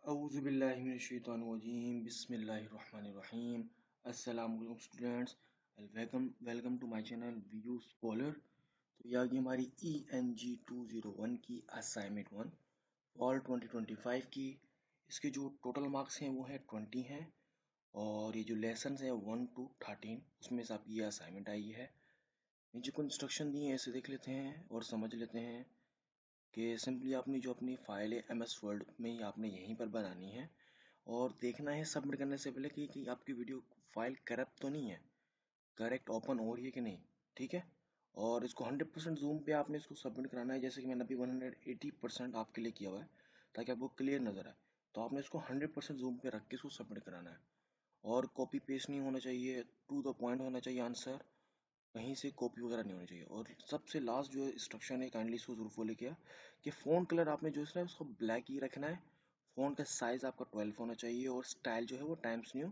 Auzubillahiminash-shaytanir-rajeem. Bismillahir-rahmanir-rahim. Assalamualaikum students and welcome to my channel View Scholar. तो ये आ गई हमारी ENG 201 की असाइनमेंट 1 फॉल 2025 की। इसके जो टोटल मार्क्स हैं वो है 20 हैं और ये जो लेसन है 1 to 13 उसमें से आपकी ये असाइनमेंट आई है। नीचे को इंस्ट्रक्शन दिए हैं, इसे देख लेते हैं और समझ लेते हैं कि सिंपली आपने जो अपनी फाइल है MS वर्ड में ही आपने यहीं पर बनानी है और देखना है सबमिट करने से पहले कि आपकी वीडियो फाइल करप्ट तो नहीं है, करेक्ट ओपन हो रही है कि नहीं। ठीक है, और इसको 100% जूम पे आपने इसको सबमिट कराना है, जैसे कि मैंने अभी 180% आपके लिए किया हुआ है ताकि आपको क्लियर नज़र आए। तो आपने इसको 100% जूम पे रख के इसको सबमिट कराना है और कॉपी पेस्ट नहीं होना चाहिए, टू द पॉइंट होना चाहिए आंसर, कहीं से कॉपी वगैरह नहीं होनी चाहिए। और सबसे लास्ट जो इंस्ट्रक्शन है काइंडली इसको जरूर फॉलो किया कि फ़ॉन्ट कलर आपने जो है उसको ब्लैक ही रखना है, फ़ॉन्ट का साइज़ आपका 12 होना चाहिए और स्टाइल जो है वो टाइम्स न्यू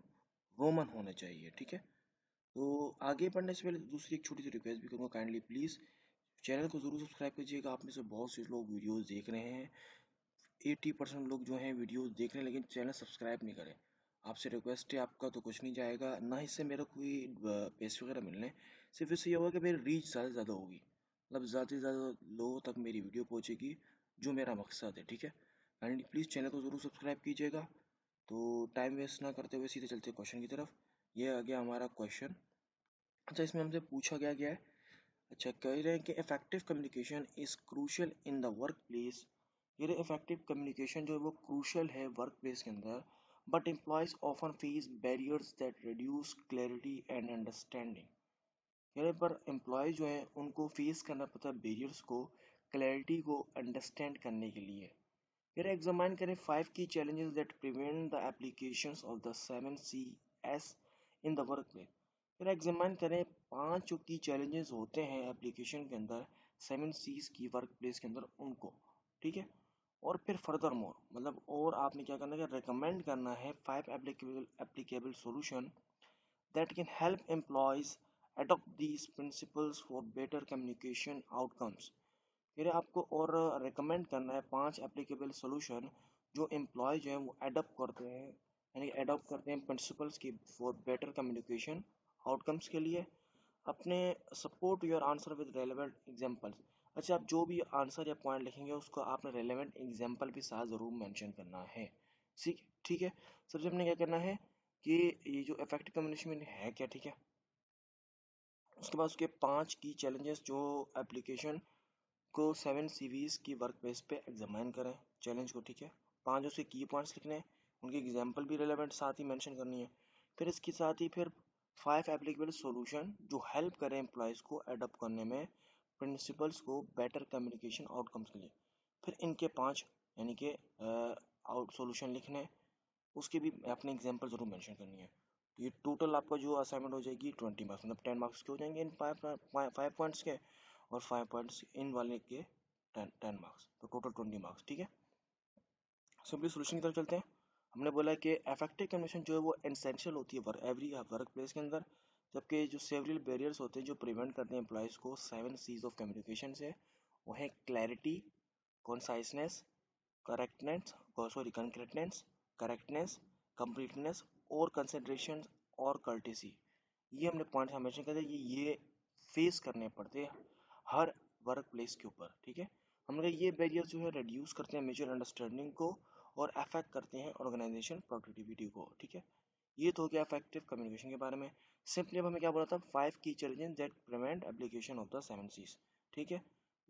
रोमन होना चाहिए। ठीक है, तो आगे बढ़ने से पहले दूसरी एक छोटी सी रिक्वेस्ट भी करूँगा, काइंडली प्लीज़ चैनल को ज़रूर सब्सक्राइब कीजिएगा। आप में से बहुत से लोग वीडियोज़ देख रहे हैं, 80% लोग जो हैं वीडियोज़ देख रहे हैं लेकिन चैनल सब्सक्राइब नहीं करें। आपसे रिक्वेस्ट है, आपका तो कुछ नहीं जाएगा, ना इससे मेरा कोई पैसे वगैरह मिलने, सिर्फ इससे ये होगा कि मेरी रीच ज़्यादा से ज़्यादा होगी, मतलब ज़्यादा से ज़्यादा लोगों तक मेरी वीडियो पहुँचेगी, जो मेरा मकसद है। ठीक है, एंड प्लीज़ चैनल को ज़रूर सब्सक्राइब कीजिएगा। तो टाइम वेस्ट ना करते हुए सीधे चलते क्वेश्चन की तरफ। ये आ गया हमारा क्वेश्चन। अच्छा, इसमें हमसे पूछा गया है, अच्छा कह रहे हैं कि effective communication is crucial in the work place. ये इफेक्टिव कम्युनिकेशन जो है वो क्रूशियल है वर्क प्लेस के अंदर, but employees often face barriers that reduce clarity and understanding. यहाँ पर एम्प्लॉय जो है उनको फेस करना पड़ता है बैरियर्स को, क्लैरिटी को अंडरस्टैंड करने के लिए। फिर एग्जामाइन करें 5 की challenges that prevent the applications of the 7CS in the work place. फिर एग्जामाइन करें 5 जो की चैलेंजेस होते हैं एप्लीकेशन के अंदर 7Cs की वर्क प्लेस के अंदर उनको। ठीक है, और फिर फर्दर मोर मतलब और आपने क्या करना है, रिकमेंड करना है 5 applicable solution that can help employees adopt these principles for better communication outcomes। फिर आपको और रिकमेंड करना है 5 एप्लीकेबल सॉल्यूशन जो एम्प्लॉय जो है वो अडोप्ट करते हैं, यानी अडोप्ट करते हैं प्रिंसिपल्स की फॉर बेटर कम्युनिकेशन आउटकम्स के लिए। अपने support your answer with relevant examples. अच्छा, आप जो भी आंसर या पॉइंट लिखेंगे उसको आपने रेलेवेंट एग्जांपल भी साथ ज़रूर मेंशन करना है। ठीक ठीक है, सबसे अपने क्या करना है कि ये जो इफेक्टिव कम्युनिकेशन है क्या, ठीक है, उसके बाद उसके 5 की चैलेंजेस जो एप्लीकेशन को 7 सीरीज की वर्क बेस पे एग्जामिन करें चैलेंज को। ठीक है, 5 उसके की पॉइंट्स लिखने हैं, उनकी एग्जांपल भी रिलेवेंट साथ ही मेंशन करनी है। फिर इसके साथ ही फिर 5 एप्लीकेबल सॉल्यूशन जो हेल्प करें एम्प्लॉयज़ को अडॉप्ट करने में प्रिंसिपल्स को बेटर कम्युनिकेशन आउटकम्स के लिए। फिर इनके 5 यानी कि आउट सॉल्यूशन लिखने हैं, उसकी भी अपनी एग्जांपल जरूर मेंशन करनी है। तो ये टोटल आपका जो असाइनमेंट हो जाएगी 20 मार्क्स, मतलब 10 मार्क्स के हो जाएंगे इन 5 पॉइंट्स के, और 5 पॉइंट्स इन वाले के 10 मार्क्स, तो टोटल 20 मार्क्स। ठीक है, सिंपली सोल्यूशन की तरफ चलते हैं। हमने बोला कि इफेक्टिव कम्युनिकेशन जो है वो एसेंशियल होती है एवरी वर्क प्लेस के अंदर, जबकि जो सेवरल बैरियर्स होते हैं जो प्रिवेंट करते हैं एम्प्लॉयज़ को 7 Cs ऑफ कम्युनिकेशन से, वो है clarity, कॉन्साइसनेस, correctness, concreteness, correctness, completeness और कंसिडरेशन और कर्टेसी। ये हमने पॉइंट हमेशा कहते हैं ये फेस करने पड़ते हैं हर वर्क प्लेस के ऊपर। ठीक है, हमने कहा ये बैरियर जो है रिड्यूस करते हैं म्यूचुअल अंडरस्टैंडिंग को और अफेक्ट करते हैं ऑर्गेनाइजेशन प्रोडक्टिविटी को। ठीक है, ये तो हो गया इफेक्टिव कम्युनिकेशन के बारे में। सिंपली अब हमें क्या बोला था, 5 की challenges that prevent application of the 7 Cs। ठीक है,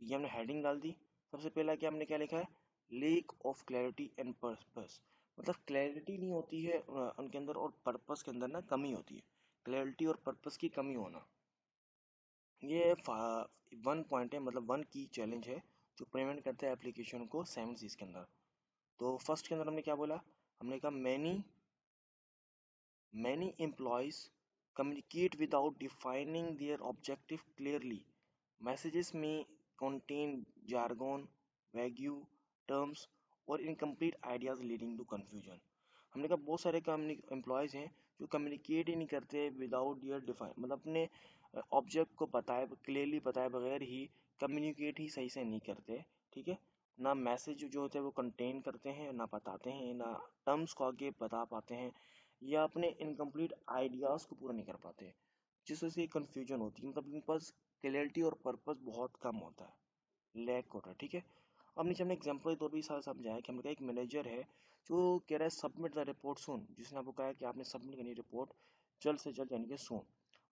ये हमने हेडिंग डाल दी। सबसे पहला क्या हमने क्या लिखा है, lake of clarity and purpose, मतलब क्लैरिटी नहीं होती है उनके अंदर और पर्पस के अंदर ना कमी होती है, क्लैरिटी और पर्पस की कमी होना। ये 1 पॉइंट है, मतलब 1 की चैलेंज है जो प्रिवेंट करता है एप्लीकेशन को 7 Cs के अंदर। तो फर्स्ट के अंदर हमने क्या बोला, हमने कहा many employees communicate without defining their objective clearly, messages में contain jargon, vague terms और incomplete ideas leading to confusion। हमने कहा बहुत सारे एम्प्लॉयज़ हैं जो कम्युनिकेट ही नहीं करते विदाउट डियर डिफाइन, मतलब अपने ऑब्जेक्ट को बताए क्लियरली बताए बगैर ही कम्युनिकेट ही सही से नहीं करते। ठीक है, ना मैसेज जो होते हैं वो कंटेन करते हैं, ना बताते हैं, ना टर्म्स को आगे बता पाते हैं, या अपने इनकम्प्लीट आइडियाज़ को पूरा नहीं कर पाते, जिस वजह से कन्फ्यूजन होती है, मतलब इनके पास क्लैरिटी और पर्पस बहुत कम होता है, लैक होता है। ठीक है, अब नीचे हमने एग्जाम्पल के तौर पर सारा समझाया कि हमने कहा एक मैनेजर है जो कह रहा है सबमिट द रिपोर्ट सून, जिसने आपको कहा है कि आपने सबमिट करनी रिपोर्ट जल्द से जल्द, यानी कि सून,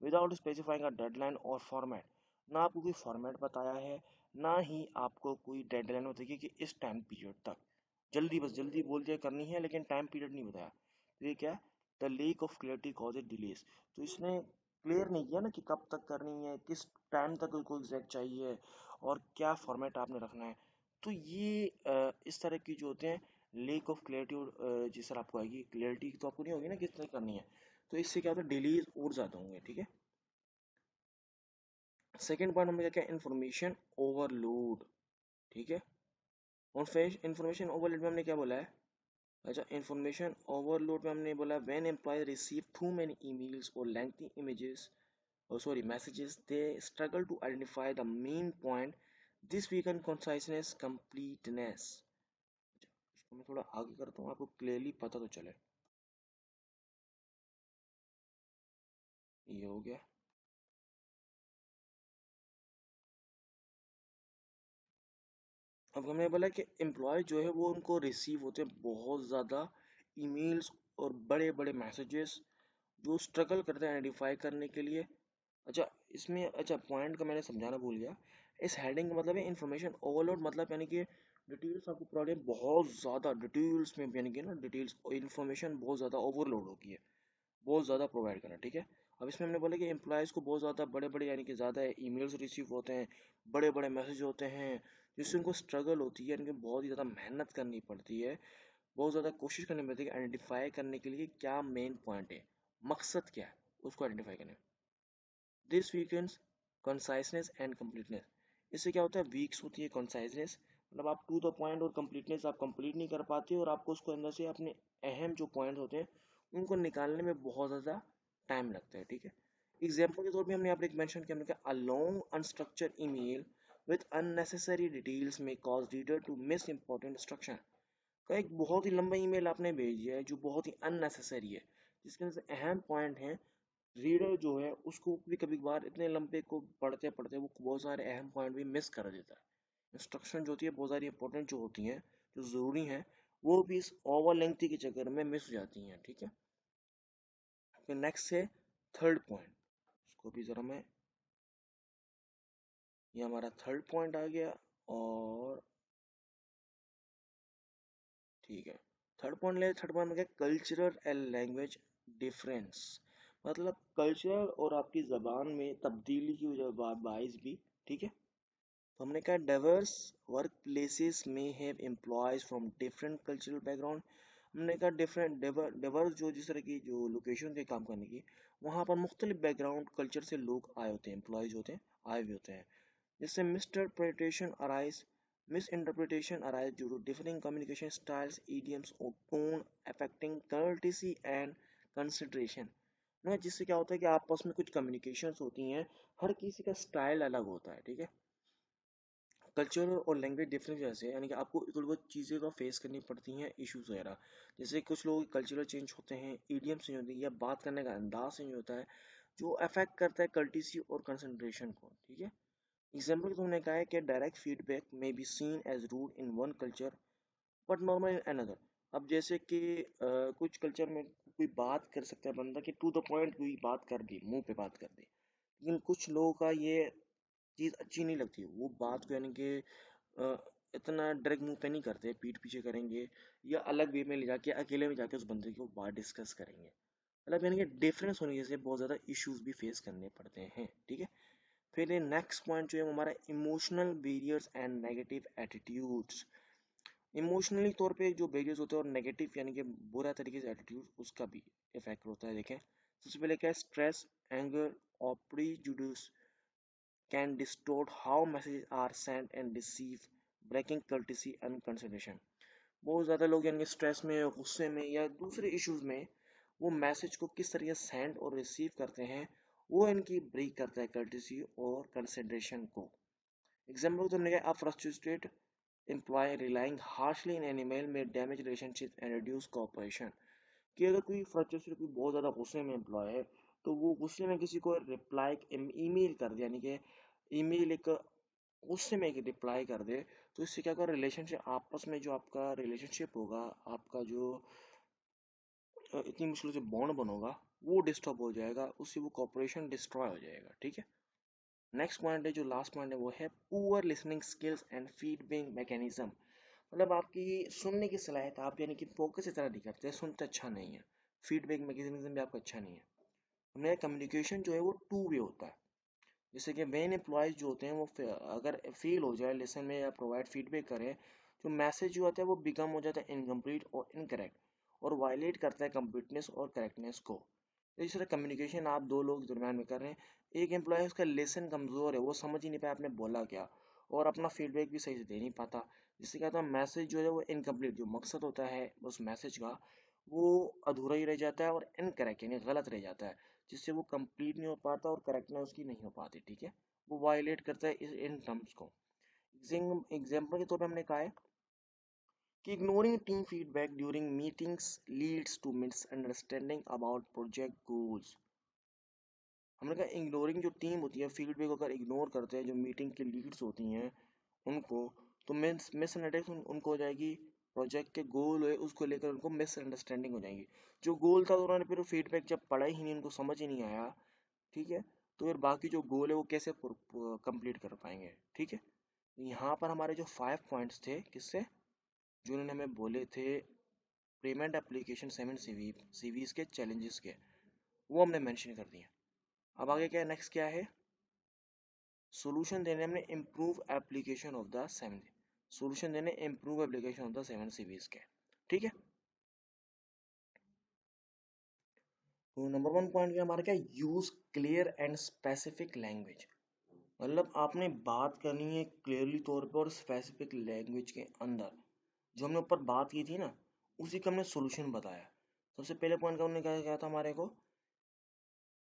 विदाउट स्पेसिफाइंग अ डेडलाइन और फॉर्मेट। ना आपको कोई फॉर्मेट बताया है, ना ही आपको कोई डेडलाइन बताई कि इस टाइम पीरियड तक जल्दी, बस जल्दी बोल दिया करनी है, लेकिन टाइम पीरियड नहीं बताया। तो ये क्या है, the lake of clarity causes delays. तो इसने क्लियर नहीं किया ना कि कब तक करनी है, किस टाइम तक उसको एग्जैक्ट चाहिए, और क्या फॉर्मेट आपने रखना है। तो ये इस तरह की जो होते हैं लेक ऑफ क्लियरिटी, और जिस तरह आपको आएगी क्लियरिटी तो आपको नहीं होगी ना किस तरह करनी है, तो इससे क्या होता है डिलीज और ज़्यादा होंगे। ठीक है, सेकेंड पॉइंट हमने क्या किया, इन्फॉर्मेशन ओवरलोड। ठीक है, और इन्फॉर्मेशन ओवरलोड में हमने क्या बोला है, अच्छा इन्फॉर्मेशन ओवरलोड में हमने बोला when employ receive too many emails और lengthy images, oh sorry messages, they struggle to identify the main point. This weaken conciseness, completeness. इसको मैं थोड़ा आगे करता हूँ, आपको क्लियरली पता तो चले। ये हो गया। अब हमने बोला कि एम्प्लॉय जो है वो उनको रिसीव होते हैं बहुत ज़्यादा ईमेल्स और बड़े बड़े मैसेजेस, जो स्ट्रगल करते हैं आइडेंटिफाई करने के लिए। अच्छा, इसमें अच्छा पॉइंट का मैंने समझाना भूल गया। इस हेडिंग का मतलब है इन्फॉर्मेशन ओवरलोड, मतलब यानी कि डिटेल्स आपको प्रॉब्लम बहुत ज़्यादा डिटेल्स में, यानी कि ना डिटेल्स इन्फॉर्मेशन बहुत ज़्यादा ओवरलोड होगी है, बहुत ज़्यादा प्रोवाइड करना। ठीक है, अब इसमें हमने बोला कि एम्प्लॉयज़ को बहुत ज़्यादा बड़े बड़े, यानी कि ज़्यादा ईमेल्स रिसीव होते हैं, बड़े बड़े मैसेज होते हैं, जिससे उनको स्ट्रगल होती है, यानी कि बहुत ही ज़्यादा मेहनत करनी पड़ती है, बहुत ज़्यादा कोशिश करनी पड़ती है आइडेंटिफाई करने के लिए क्या मेन पॉइंट है, मकसद क्या है, उसको आइडेंटिफाई करने। This weekends conciseness and completeness. इससे क्या होता है, वीक्स होती है कंसाइसनेस, मतलब आप टू द पॉइंट, और कंप्लीटनेस आप कंप्लीट नहीं कर पाते, और आपको उसको अंदर से अपने अहम जो पॉइंट होते हैं उनको निकालने में बहुत ज़्यादा टाइम लगता है। ठीक है, एग्जाम्पल के तौर पे हमने यहाँ पर एक मेंशन किया, हमने कहा a long unstructured email with unnecessary details में cause reader to miss important instruction. का एक बहुत ही लंबा ईमेल आपने भेज दिया है जो बहुत ही अननेसेसरी है, जिसके अंदर से अहम पॉइंट है, रीडर जो है उसको भी कभी कभार इतने लंबे को पढ़ते पढ़ते वो बहुत सारे अहम पॉइंट भी मिस कर देता है। इंस्ट्रक्शन जो होती है बहुत सारी इंपॉर्टेंट जो होती हैं, जो ज़रूरी हैं, वो भी इस ओवर लेंथी के चक्कर में मिस हो जाती हैं। ठीक है, फिर नेक्स्ट है थर्ड पॉइंट, इसको भी ज़रा मैं, ये हमारा थर्ड पॉइंट आ गया। और ठीक है, थर्ड पॉइंट में क्या, कल्चरल एंड लैंग्वेज डिफरेंस, मतलब कल्चरल और आपकी ज़बान में तब्दीली की वजह बाइस भी। ठीक है, तो हमने कहा डाइवर्स वर्क प्लेसेस में have employees from different cultural background. हमने कहा डिफरेंट डाइवर्स जो जिस तरह की जो लोकेशन के काम करने की, वहाँ पर मुख्तलिफ बैकग्राउंड कल्चर से लोग आए होते हैं, एम्प्लॉयज होते हैं, आए हुए होते हैं, जिससे misinterpretation arise due to differing communication styles, idioms or tone affecting courtesy and consideration। ना जिससे क्या होता है कि आपस में कुछ कम्युनिकेशंस होती हैं, हर किसी का स्टाइल अलग होता है। ठीक है, कल्चरल और लैंग्वेज डिफरेंस जैसे, यानी कि आपको थोड़ी बहुत चीज़ें का फेस करनी पड़ती हैं, इश्यूज वगैरह, जैसे कुछ लोग कल्चरल चेंज होते हैं, ईडियम चेंज होती है, या बात करने का अंदाज चेंज होता है, जो अफेक्ट करता है कर्टिसी और कंसंट्रेशन को। ठीक है, एग्जाम्पल तुमने कहा है कि डायरेक्ट फीडबैक में be seen as rude in one culture but normal in another. अब जैसे कि कुछ कल्चर में कोई बात कर सकता है बंदा कि टू द पॉइंट कोई बात कर दी, मुंह पे बात कर दी, लेकिन कुछ लोगों का ये चीज़ अच्छी नहीं लगती, वो बात को यानी कि अ, इतना डायरेक्ट मुंह पे नहीं करते, पीठ पीछे करेंगे, या अलग वे में ले जाके अकेले में जाके उस बंदे की वो बात डिस्कस करेंगे, मतलब यानी कि डिफरेंस होने की वजह से बहुत ज़्यादा इश्यूज भी फेस करने पड़ते हैं। ठीक है, फिर ये नेक्स्ट पॉइंट जो है वो हमारा emotional barriers and negative attitudes. Emotionally तौर पे जो बैरियर्स होते हैं, और नेगेटिव यानी कि बुरा तरीके से एटीट्यूड, उसका भी इफेक्ट होता है। देखें, सबसे पहले क्या है, स्ट्रेस, एंगर और prejudice can distort how messages are sent and receive, breaking courtesy and consideration. बहुत ज़्यादा लोग यानी स्ट्रेस में, गुस्से में, या दूसरे इश्यूज में वो मैसेज को किस तरीके से सेंड और रिसीव करते हैं, वो इनकी ब्रेक करता है कर्टेसी और कंसिडरेशन को। एग्जाम्पल तो हमने कहा frustrated employ relying harshly in an email में damage relationship and reduce cooperation. कि अगर कोई फ्रस्ट्रेशन, कोई बहुत ज़्यादा गुस्से में एम्प्लॉय है, तो वो गुस्से में किसी को रिप्लाई ईमेल कर दे, यानी कि ईमेल एक गुस्से में एक रिप्लाई कर दे, तो इससे क्या होगा, रिलेशनशिप आपस में जो आपका रिलेशनशिप होगा, आपका जो इतनी मुश्किल से बॉन्ड बनोगा, वो डिस्टर्ब हो जाएगा, उससे वो कॉपरेशन डिस्ट्रॉय हो जाएगा। ठीक है। नेक्स्ट पॉइंट है, जो लास्ट पॉइंट है, वो है poor listening skills and feedback mechanism. मतलब आपकी सुनने की सलाहियत, आप यानी कि फोकस इस तरह नहीं करते, सुनते अच्छा नहीं है, फीडबैक मैकेनिज्म भी आपका अच्छा नहीं है। हमारा कम्युनिकेशन जो है वो टू वे होता है। जैसे कि वेन एम्प्लॉयज जो होते हैं वो अगर फेल हो जाए लेसन में या प्रोवाइड फीडबैक करें, जो मैसेज जो आता है वो बिकम हो जाता है इनकम्प्लीट और इनकरेक्ट, और वायलेट करता है कंप्लीटनेस और करेक्टनेस को। तो इस तरह कम्युनिकेशन आप दो लोग के दरम्यान में कर रहे हैं, एक एम्प्लॉय उसका लेसन कमज़ोर है, वो समझ ही नहीं पाया आपने बोला क्या, और अपना फीडबैक भी सही से दे नहीं पाता, जिससे क्या होता है मैसेज जो है वो इनकम्प्लीट, जो मकसद होता है उस मैसेज का वो अधूरा ही रह जाता है और इनकरेक्ट यानी गलत रह जाता है, जिससे वो कंप्लीट नहीं हो पाता और करेक्टनेस उसकी नहीं हो पाती। ठीक है। वो वायलेट करता है इन टर्म्स को। एग्जाम्पल के तौर पे हमने कहा है कि ignoring team feedback during meetings leads to misunderstanding about project goals. हमने कहा इग्नोरिंग जो टीम होती है फीडबैक अगर इग्नोर करते हैं जो मीटिंग की लीड्स होती हैं उनको, तो मिसअंडरस्टैंडिंग उनको हो जाएगी, प्रोजेक्ट के गोल है उसको लेकर उनको मिसअंडरस्टैंडिंग हो जाएगी। जो गोल था तो उन्होंने फिर फीडबैक जब पढ़ा ही नहीं, उनको समझ ही नहीं आया, ठीक है, तो फिर बाकी जो गोल है वो कैसे कंप्लीट कर पाएंगे। ठीक है। यहाँ पर हमारे जो 5 पॉइंट्स थे किससे, जो उन्होंने हमें बोले थे पेमेंट एप्लीकेशन 7 सीवीज के चैलेंजेस के, वो हमने मेंशन कर दिए। अब आगे क्या, नेक्स्ट क्या है, सोल्यूशन देने हमने improve application of the 7 CVs के। ठीक है। तो नंबर 1 पॉइंट क्या हमारा, क्या, use clear and specific language. मतलब आपने बात करनी है क्लियरली तौर पे और स्पेसिफिक लैंग्वेज के अंदर, जो हमने ऊपर बात की थी ना, उसी का हमने सोल्यूशन बताया। सबसे पहले पॉइंट का हमने क्या था हमारे को,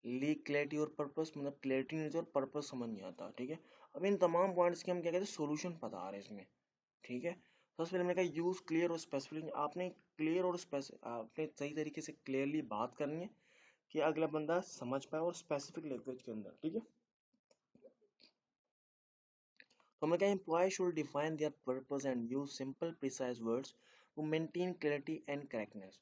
लीक क्लैरिटी और पर्पस, मतलब क्लैरिटी नहीं थी और पर्पस समझ नहीं आता। ठीक है। अब इन तमाम पॉइंट्स के हम क्या कहते हैं, सोल्यूशन बता रहे हैं इसमें। ठीक है। सबसे पहले हमने कहा यूज क्लियर और स्पेसिफिक, आपने क्लियर और आपने सही तरीके से क्लियरली बात करनी है कि अगला बंदा समझ पाए, और स्पेसिफिक लैंग्वेज के अंदर। ठीक है। तो हमने कहा employ should define their purpose and use simple precise words to maintain clarity and correctness.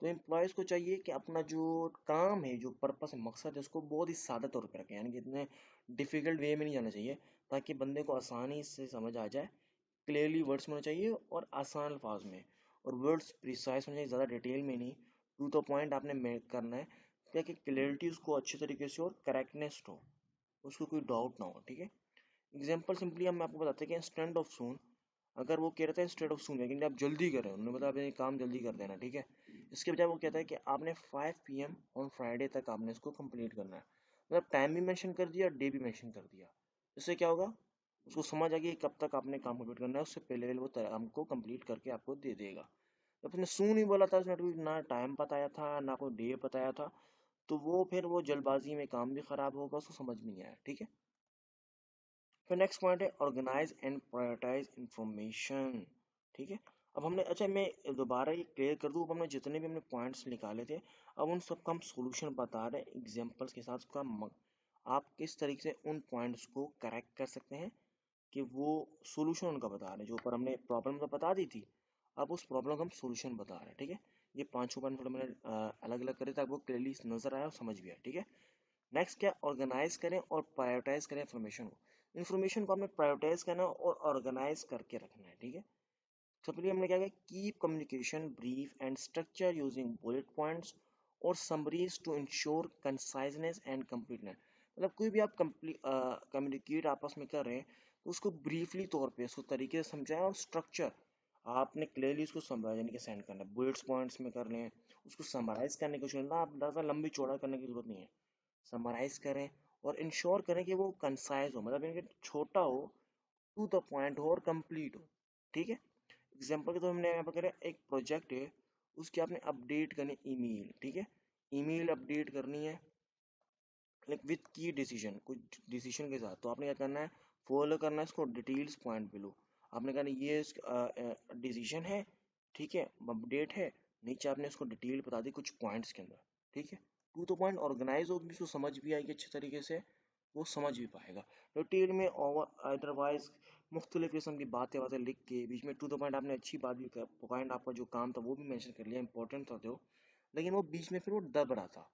तो एम्प्लॉयज को चाहिए कि अपना जो काम है, जो पर्पस है, मकसद है, उसको बहुत ही सादा तौर पर रखें, यानी कि इतने डिफिकल्ट वे में नहीं जाना चाहिए, ताकि बंदे को आसानी से समझ आ जाए। क्लियरली वर्ड्स में होना चाहिए और आसान अल्फाज में, और वर्ड्स प्रिसाइज होने चाहिए, ज़्यादा डिटेल में नहीं, टू द पॉइंट आपने मेक करना है, ताकि क्लियरिटी उसको अच्छे तरीके से और करेक्टनेस हो, उसको कोई डाउट ना हो। ठीक है। एग्जाम्पल सिंपली हम आपको बताते हैं कि इंस्टेंट ऑफ सून, अगर वो कह रहे थे इंस्टेड ऑफ सून, लेकिन आप जल्दी करें, उन्होंने बताया आप ये काम जल्दी कर देना। ठीक है। इसके बजाय वो कहता है कि आपने 5 PM ऑन फ्राइडे तक आपने इसको कंप्लीट करना है, मतलब टाइम भी मेंशन कर दिया, डे भी मेंशन कर दिया। इससे क्या होगा, उसको समझ आ गया कब तक आपने काम कंप्लीट करना है, उससे पहले वो काम को कंप्लीट करके आपको दे देगा। जब उसने सून ही बोला था, उसने ना टाइम बताया था ना कोई डे बताया था, तो वो फिर वो जल्दबाजी में काम भी खराब होगा, उसको समझ में नहीं आया। ठीक है। फिर नेक्स्ट पॉइंट है ऑर्गेनाइज एंड प्रायोरिटाइज इंफॉर्मेशन। ठीक है। अब हमने, अच्छा मैं दोबारा ये क्लियर कर दूँ, अब हमने जितने भी हमने पॉइंट्स निकाले थे, अब उन सब का हम सोल्यूशन बता रहे हैं एग्जांपल्स के साथ, उसका आप किस तरीके से उन पॉइंट्स को करेक्ट कर सकते हैं, कि वो सोल्यूशन उनका बता रहे हैं, जो ऊपर हमने प्रॉब्लम तो बता दी थी, अब उस प्रॉब्लम का हम सोल्यूशन बता रहे हैं। ठीक है। ये 5 पॉइंट थोड़ा मैंने अलग अलग करे ताकि आपको क्लियरली नजर आया और समझ भी आए। ठीक है। नेक्स्ट क्या, ऑर्गेनाइज करें और प्रायोरिटाइज करें इन्फॉर्मेशन को हमें प्रायोरिटाइज करना और ऑर्गेनाइज करके रखना है। ठीक है। सबसे पहले हमने क्या किया, keep communication brief and structure using bullet points और summaries to ensure conciseness and completeness. मतलब कोई भी आप कम्युनिकेट आपस में कर रहे हैं, तो उसको ब्रीफली तौर पे उसको तरीके से समझाएं, और स्ट्रक्चर आपने क्लियरली उसको समझा, यानी कि सेंड करना है, बुलेट्स पॉइंट्स में कर लें, उसको समराइज करने की कोशिश करना, आप ज़्यादा लंबी चौड़ा करने की जरूरत नहीं है, समराइज करें और इंश्योर करें कि वो कंसाइज हो, मतलब इनके छोटा हो, टू द पॉइंट हो और कंप्लीट हो। ठीक है। एग्जाम्पल के तो हमने यहाँ पर करें, एक प्रोजेक्ट है, उसकी आपने अपडेट करनी ईमेल। ठीक है। ईमेल अपडेट करनी है लाइक विथ की डिसीजन, कुछ डिसीजन के साथ, तो आपने क्या करना है, फॉलो करना है इसको डिटेल्स पॉइंट पे लो। आपने कहा ये डिसीजन है, ठीक है, अपडेट है, नीचे आपने इसको डिटेल बता दी कुछ पॉइंट्स के अंदर, ठीक है। टू द पॉइंट ऑर्गेनाइज होगी, उसको समझ भी आएगी अच्छे तरीके से, वो समझ भी पाएगा। डिटेल में ओवर अदरवाइज मुख्तलिफ किस्म की बातें बातें लिख के बीच में टू द पॉइंट आपने अच्छी बात भी कर, पॉइंट आपका जो काम था वो भी मेंशन कर लिया, इंपॉर्टेंट था जो, लेकिन वो बीच में फिर वो दब रहा था,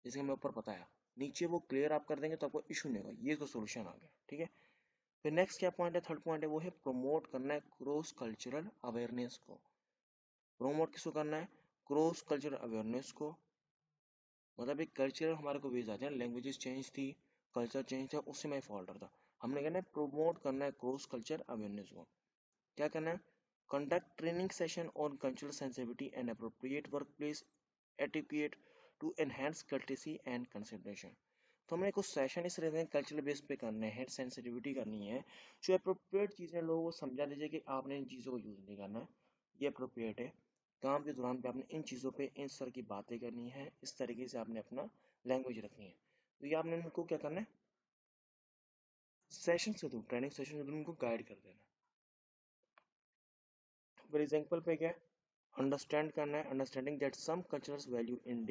जैसे मैं ऊपर बताया। नीचे वो क्लियर आप कर देंगे तो आपको इशू नहीं होगा, ये तो सोल्यूशन आ गया, ठीक है। फिर नेक्स्ट क्या पॉइंट है, थर्ड पॉइंट है, वो है प्रमोट करना है क्रॉस कल्चरल अवेयरनेस को। प्रमोट किसको करना है, क्रॉस कल्चरल अवेयरनेस को। मतलब एक कल्चरल हमारे को बेस आते हैं, लैंग्वेजेस चेंज थी, कल्चर चेंज था, उससे मैं फॉल्ट रहा था। हमने कहना है प्रोमोट करना है क्रॉस कल्चर अवेयरनेस को। क्या करना है, conduct training session on cultural sensitivity and appropriate workplace etiquette to enhance courtesy and consideration. तो हमने कुछ सेशन इस तरह कल्चरल बेस पे करने हैं, सेंसिटिविटी करनी है, जो अप्रोप्रिएट चीज़ें लोगों को समझा दीजिए कि आपने इन चीज़ों को यूज़ नहीं करना है, ये अप्रोप्रिएट है। काम के दौरान पे आपने इन चीज़ों पे इन सर की बातें करनी है, इस तरीके से आपने अपना लैंग्वेज रखनी है। तो ये आपने उनको क्या करना है, सेशन से थ्रू, ट्रेनिंग सेशन से थ्रू उनको गाइड कर देना है। फॉर एग्जाम्पल पे क्या है, अंडरस्टैंड करना है, understanding that some cultural value in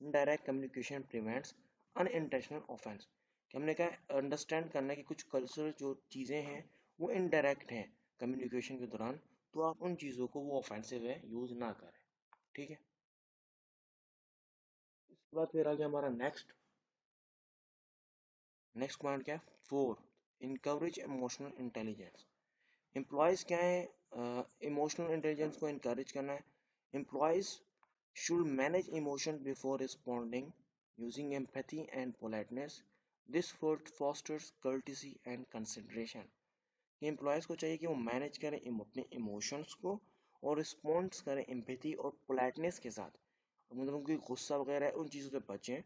indirect communication prevents unintentional offence. कि हमने कहा अंडरस्टैंड करना है कि कुछ कल्चरल जो चीज़ें हैं वो इनडायरेक्ट हैं कम्युनिकेशन के दौरान, तो आप उन चीज़ों को वो ऑफेंसिव है यूज़ ना करें, ठीक है। इसके बाद फिर आ गया हमारा नेक्स्ट पॉइंट क्या है, फोर्थ, इनकवरेज इमोशनल इंटेलिजेंस। एम्प्लॉयज़ क्या है, इमोशनल इंटेलिजेंस को इनकरेज करना है। Employees should manage emotion before responding using empathy and politeness. This fosters courtesy and consideration. Employees को चाहिए कि वो मैनेज करें अपने इमोशंस को और रिस्पॉन्स करें एम्पैथी और पोलाइटनेस के साथ। मतलब उनकी गुस्सा वगैरह है उन चीज़ों से बचें।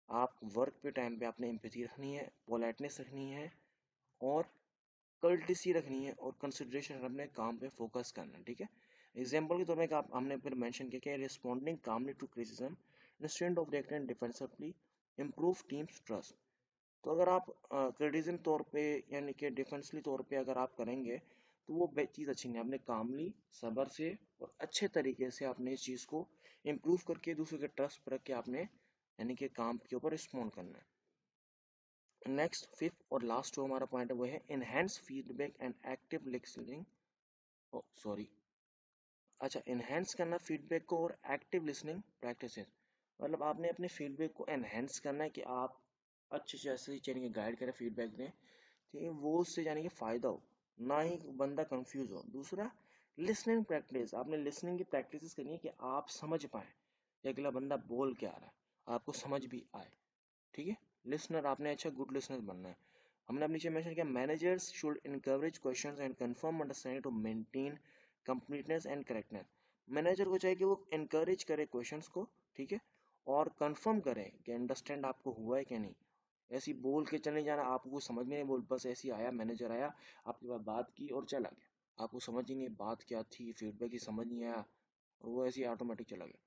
आप वर्क पे टाइम पे आपने एम्पैथी रखनी है, पोलाइटनेस रखनी है और कर्टेसी रखनी है और कंसिडरेशन अपने काम पे फोकस करना है, ठीक है। एग्जाम्पल के तौर पे आप हमने फिर मेंशन किया कि responding calmly to criticism instead of reacting defensively improve teams trust. तो अगर आप क्रिटिसिज्म तौर पे यानी कि डिफेंसली तौर पे अगर आप करेंगे तो वो चीज़ अच्छी नहीं है। आपने कामली सब्र से और अच्छे तरीके से आपने इस चीज़ को इम्प्रूव करके दूसरे के ट्रस्ट पर रख के आपने यानी कि काम के ऊपर रिस्पॉन्ड करना है। नेक्स्ट फिफ्थ और लास्ट जो हमारा पॉइंट है वो है enhance feedback and active listening. Sorry, अच्छा, इनहेंस करना फीडबैक को और एक्टिव लिसनिंग प्रैक्टिसेस। मतलब आपने अपने फीडबैक को एनहेंस करना है कि आप अच्छे से ऐसे यानी कि गाइड करें, फीडबैक दें, ठीक है, वो उससे यानी कि फ़ायदा हो, ना ही बंदा कंफ्यूज हो। दूसरा, लिसनिंग प्रैक्टिस, आपने लिसनिंग की प्रैक्टिस करनी है कि आप समझ पाएँ कि अगला बंदा बोल क्या रहा है, आपको समझ भी आए, ठीक है। लिसनर आपने अच्छा गुड लिसनर बनना है। हमने अब नीचे मेंशन किया managers should encourage questions and confirm understanding to maintain completeness and correctness. Manager को चाहिए कि वो इनकरेज करे क्वेश्चंस को, ठीक है, और कंफर्म करे कि अंडरस्टैंड आपको हुआ है कि नहीं। ऐसी बोल के चले जाना, आपको समझ में नहीं, बोल बस ऐसे ही आया, मैनेजर आया आपके पास बात की और चला गया, आपको समझ ही नहीं बात क्या थी, फीडबैक ही समझ नहीं आया और वो ऐसे ही ऑटोमेटिक चला गया।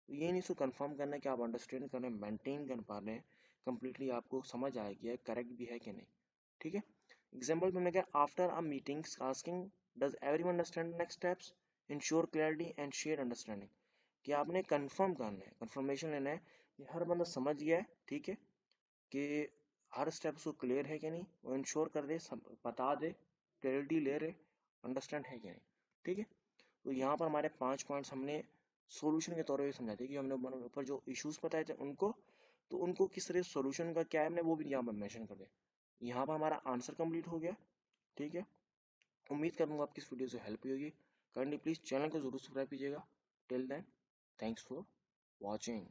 तो ये नहीं, इसको कंफर्म करना है कि आप अंडरस्टैंड कर रहे हैं, मेंटेन कर पा रहे हैं, कंप्लीटली आपको समझ आ गया है, करेक्ट भी है कि नहीं, ठीक है। एग्जाम्पल में हमने क्या, after a meetings asking does everyone understand next steps, ensure clarity and share understanding. कि आपने कंफर्म करना है, कंफर्मेशन लेना है कि हर बंदा समझ गया है, ठीक है, कि हर स्टेप उसको क्लियर है कि नहीं, वो इंश्योर कर दे, बता दे, क्लैरिटी ले रहे, अंडरस्टैंड है कि नहीं, ठीक है। तो यहाँ पर हमारे 5 पॉइंट्स हमने सॉल्यूशन के तौर पे समझा थे कि हमने ऊपर जो इश्यूज बताए थे उनको, तो उनको किस तरह सॉल्यूशन का क्या है हमने वो भी यहाँ पर मेंशन कर दिया। यहाँ पर हमारा आंसर कंप्लीट हो गया, ठीक है। उम्मीद करूँगा आपकी इस वीडियो से हेल्प हुई होगी। काइंडली प्लीज़ चैनल को जरूर सब्सक्राइब कीजिएगा। Till then, thanks for watching.